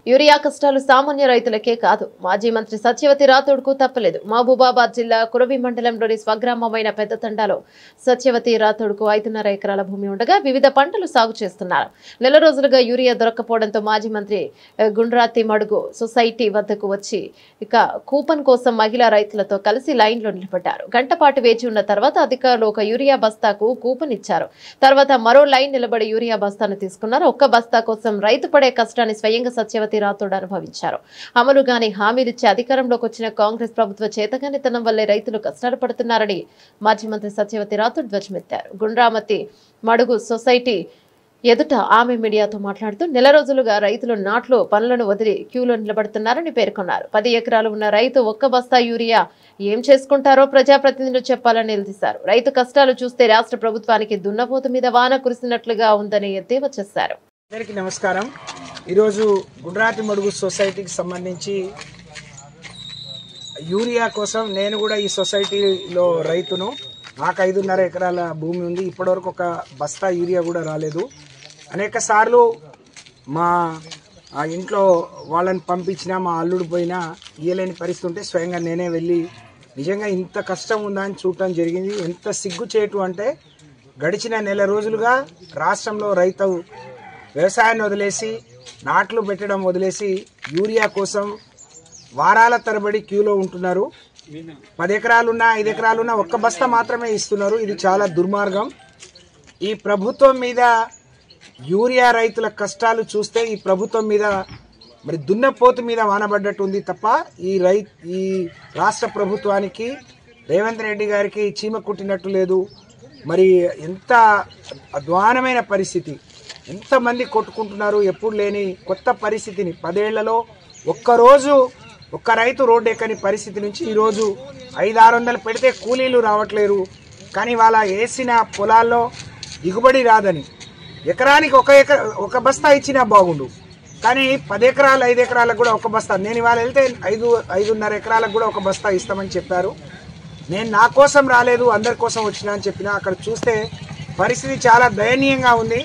Urea కష్టాలు సామాన్య రైతులకే కాదు, మాజీ మంత్రి సత్యవతి రాథోడ్కు తప్పలేదు. మహబూబాబాద్ జిల్లా కురవి మండలంలోని స్వగ్రామమైన పెద్దతండాలో సత్యవతి రాథోడ్కు 5.5 ఎకరాల భూమి ఉండగా వివిధ పంటలు సాగు చేస్తున్నారు. నెల రోజులుగా యూరియా దొరక్కపోవడంతో మాజీ మంత్రి గుండ్రాతి మడుగు సొసైటీ వద్దకు వచ్చి కూపన్ కోసం మహిళా రైతులతో కలిసి లైన్లో నిలబడ్డారు. గంట పాటు వేచి ఉన్న తర్వాత అధికారులు ఒక యూరియా బస్తాకు కూపన్ ఇచ్చారు. తర్వాత మరో లైన్ నిలబడి యూరియా బస్తాను తీసుకున్నారు. ఒక్క బస్తా కోసం రైతు పడే కష్టాన్ని స్వయంగా సత్యవతి రాథోడ్ అనుభవించారు. అమలుగాని హామీలిచ్చి అధికారంలోకి వచ్చిన కాంగ్రెస్ ప్రభుత్వ చేతగానితనం వల్లే రైతులు కష్టాలు పడుతున్నారని మాజీ మంత్రి సత్యవతి రాథోడ్ ధ్వజమెత్తారు. గుండ్రామతి మడుగు సొసైటీ ఎదుట ఆమె మీడియాతో మాట్లాడుతూ నెల రోజులుగా రైతులు నాట్లు పనులను వదిలి క్యూలో నిలబడుతున్నారని పేర్కొన్నారు. 10 ఎకరాలు ఉన్న రైతు ఒక్క బస్తా యూరియా ఏం చేసుకుంటారో ప్రజాప్రతినిధులు చెప్పాలని నిలదీశారు. రైతు కష్టాలు చూస్తే రాష్ట్ర ప్రభుత్వానికి దున్నపోతు మీద వాన కురిసినట్లుగా ఉందని ఎద్దేవా చేశారు. అందరికీ నమస్కారం. ఈరోజు గుండ్రాతి మడుగు సొసైటీకి సంబంధించి యూరియా కోసం నేను కూడా ఈ సొసైటీలో రైతును. నాకు 5.5 ఎకరాల భూమి ఉంది. ఇప్పటివరకు ఒక బస్తా యూరియా కూడా రాలేదు. అనేక సార్లు మా ఇంట్లో వాళ్ళని పంపించినా మా అల్లుడు పోయినా ఇయ్యలేని పరిస్థితి ఉంటే స్వయంగా నేనే వెళ్ళి నిజంగా ఇంత కష్టం ఉందా అని చూడటం జరిగింది. ఎంత సిగ్గుచేటు అంటే గడిచిన నెల రోజులుగా రాష్ట్రంలో రైతు వ్యవసాయాన్ని వదిలేసి నాట్లు పెట్టడం వదిలేసి యూరియా కోసం వారాల తరబడి క్యూలో ఉంటున్నారు. 10 ఎకరాలున్నా 5 ఎకరాలున్నా ఒక్క బస్తా మాత్రమే ఇస్తున్నారు. ఇది చాలా దుర్మార్గం. ఈ ప్రభుత్వం మీద యూరియా రైతుల కష్టాలు చూస్తే ఈ ప్రభుత్వం మీద మరి దున్నపోతు మీద వానబడ్డట్టు ఉంది తప్ప ఈ రాష్ట్ర ప్రభుత్వానికి రేవంత్ రెడ్డి గారికి చీమ కుట్టినట్టు లేదు. మరి ఎంత అధ్వానమైన పరిస్థితి, ఎంతమంది కొట్టుకుంటున్నారు. ఎప్పుడు లేని కొత్త పరిస్థితిని 10 ఏళ్లలో ఒక్కరోజు ఒక్క రైతు రోడ్డు ఎక్కని పరిస్థితి నుంచి ఈరోజు 500-600 పెడితే కూలీలు రావట్లేరు. కానీ వాళ్ళ వేసిన పొలాల్లో దిగుబడి రాదని ఎకరానికి ఒక బస్తా ఇచ్చినా బాగుండు. కానీ 10 ఎకరాలు 5 ఎకరాలకు కూడా ఒక బస్తా, నేను ఇవాళ వెళ్తే 5.5 ఎకరాలకు కూడా ఒక బస్తా ఇస్తామని చెప్పారు. నేను నా కోసం రాలేదు, అందరి కోసం వచ్చినా అని చెప్పినా. అక్కడ చూస్తే పరిస్థితి చాలా దయనీయంగా ఉంది.